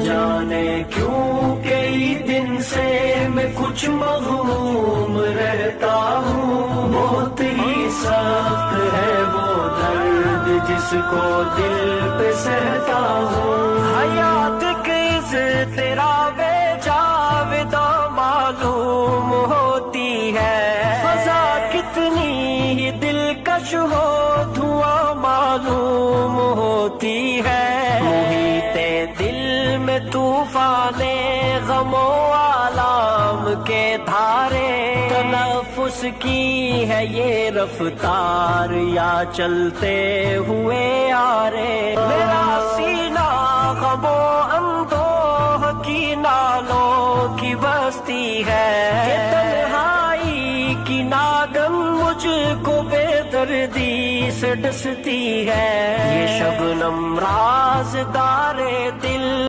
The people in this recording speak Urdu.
جانے کیوں کئی دن سے میں کچھ مغموم رہتا ہوں، بہت ہی سخت ہے وہ درد جس کو دل پہ سہتا ہوں۔ حیات کس تیرا بے جاوداں معلوم ہوتی ہے، فضا کتنی ہی دلکش ہو دھواں معلوم ہوتی ہے۔ محیط دل میں طوفان غم و آلام کے دھارے، تنفس کی ہے یہ رفتار یا چلتے ہوئے آرے۔ میرا سینہ غم و اندوہ کی نالوں کی بستی ہے، کہ تنہائی کی ناگن مجھ کو بے دردی سے ڈستی ہے۔ یہ شبنم رازدار